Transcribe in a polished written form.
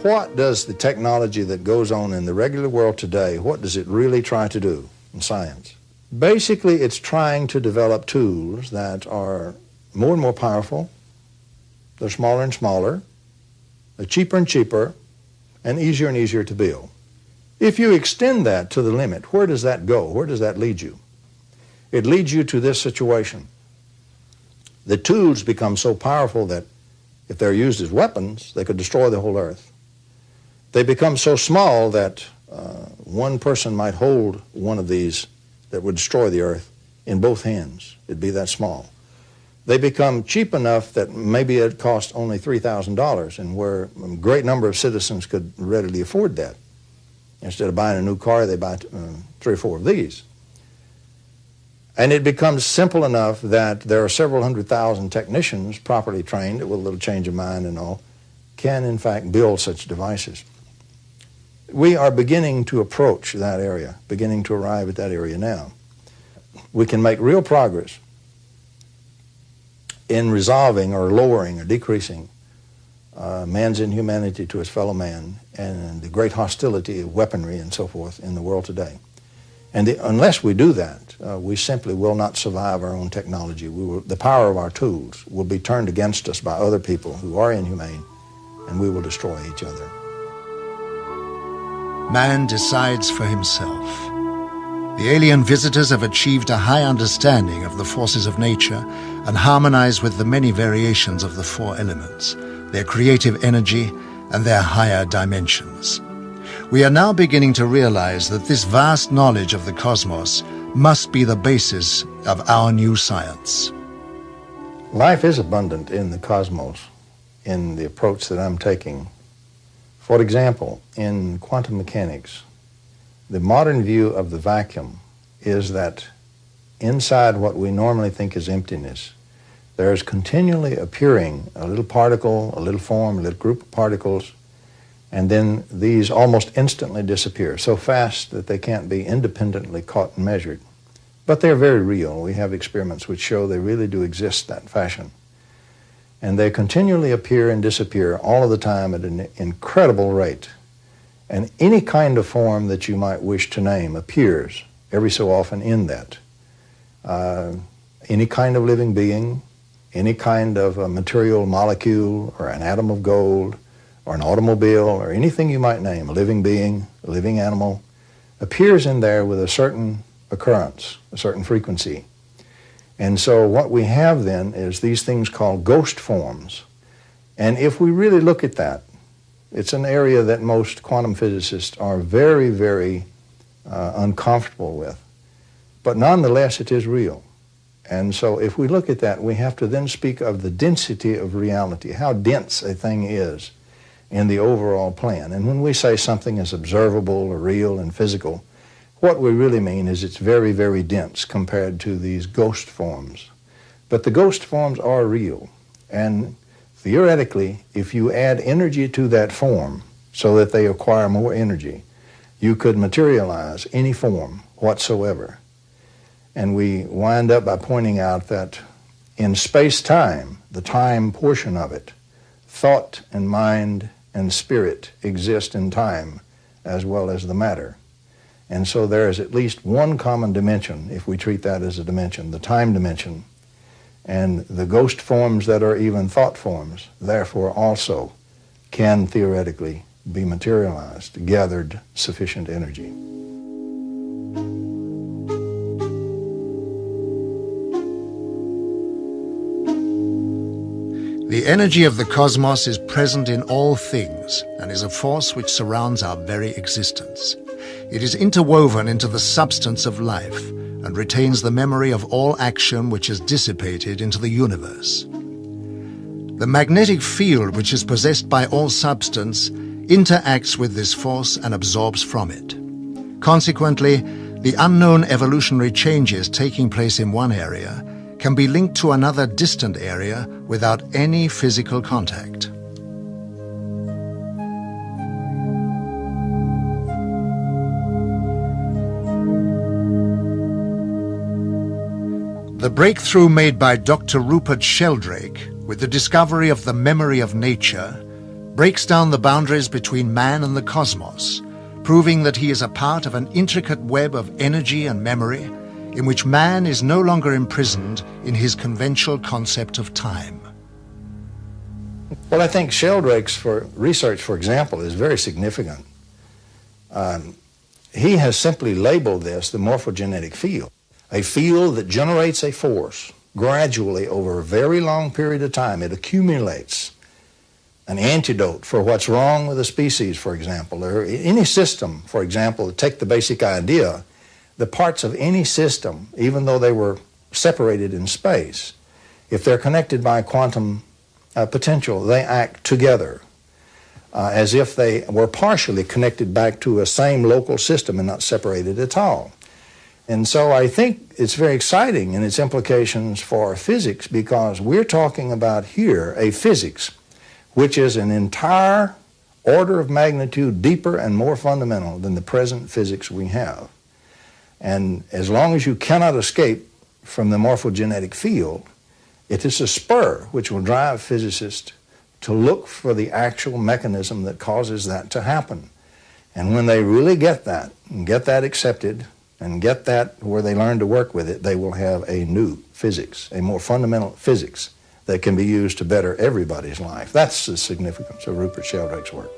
What does the technology that goes on in the regular world today, what does it really try to do in science? Basically, it's trying to develop tools that are more and more powerful, they're smaller and smaller, they're cheaper and cheaper, and easier to build. If you extend that to the limit, where does that go? Where does that lead you? It leads you to this situation. The tools become so powerful that if they're used as weapons, they could destroy the whole earth. They become so small that one person might hold one of these that would destroy the earth in both hands. It'd be that small. They become cheap enough that maybe it costs only $3,000, and where a great number of citizens could readily afford that. Instead of buying a new car, they buy 3 or 4 of these. And it becomes simple enough that there are several 100,000 technicians properly trained, with a little change of mind and all, can in fact build such devices. We are beginning to approach that area, beginning to arrive at that area now. We can make real progress in resolving or lowering or decreasing man's inhumanity to his fellow man and the great hostility of weaponry and so forth in the world today. And unless we do that, we simply will not survive our own technology. The power of our tools will be turned against us by other people who are inhumane, and we will destroy each other. Man decides for himself. The alien visitors have achieved a high understanding of the forces of nature and harmonize with the many variations of the 4 elements, their creative energy, and their higher dimensions. We are now beginning to realize that this vast knowledge of the cosmos must be the basis of our new science. Life is abundant in the cosmos in the approach that I'm taking. For example, in quantum mechanics, the modern view of the vacuum is that inside what we normally think is emptiness, there is continually appearing a little particle, a little form, a little group of particles, and then these almost instantly disappear, so fast that they can't be independently caught and measured. But they're very real. We have experiments which show they really do exist that fashion. And they continually appear and disappear all of the time at an incredible rate. And any kind of form that you might wish to name appears every so often in that. Any kind of living being, any kind of a material molecule or an atom of gold or an automobile or anything you might name, a living being, a living animal, appears in there with a certain occurrence, a certain frequency. And so what we have then is these things called ghost forms. And if we really look at that, it's an area that most quantum physicists are very, very uncomfortable with. But nonetheless, it is real. And so if we look at that, we have to then speak of the density of reality, how dense a thing is in the overall plan. And when we say something is observable or real and physical, what we really mean is it's very, very dense compared to these ghost forms. But the ghost forms are real. And theoretically, if you add energy to that form so that they acquire more energy, you could materialize any form whatsoever. And we wind up by pointing out that in space-time, the time portion of it, thought and mind and spirit exist in time as well as the matter. And so there is at least one common dimension, if we treat that as a dimension, the time dimension. And the ghost forms that are even thought forms, therefore also can theoretically be materialized, gathered sufficient energy. The energy of the cosmos is present in all things and is a force which surrounds our very existence. It is interwoven into the substance of life and retains the memory of all action which is dissipated into the universe. The magnetic field which is possessed by all substance interacts with this force and absorbs from it. Consequently, the unknown evolutionary changes taking place in one area can be linked to another distant area without any physical contact. The breakthrough made by Dr. Rupert Sheldrake with the discovery of the memory of nature breaks down the boundaries between man and the cosmos, proving that he is a part of an intricate web of energy and memory in which man is no longer imprisoned in his conventional concept of time. Well, I think Sheldrake's research, for example, is very significant. He has simply labeled this the morphogenetic field, a field that generates a force gradually over a very long period of time. It accumulates an antidote for what's wrong with a species, for example, or any system, for example. Take the basic idea, the parts of any system, even though they were separated in space, if they're connected by quantum potential, they act together as if they were partially connected back to a same local system and not separated at all. And so I think it's very exciting in its implications for physics, because we're talking about here a physics which is an entire order of magnitude deeper and more fundamental than the present physics we have. And as long as you cannot escape from the morphogenetic field, it is a spur which will drive physicists to look for the actual mechanism that causes that to happen. And when they really get that, and get that accepted, and get that where they learn to work with it, they will have a new physics, a more fundamental physics that can be used to better everybody's life. That's the significance of Rupert Sheldrake's work.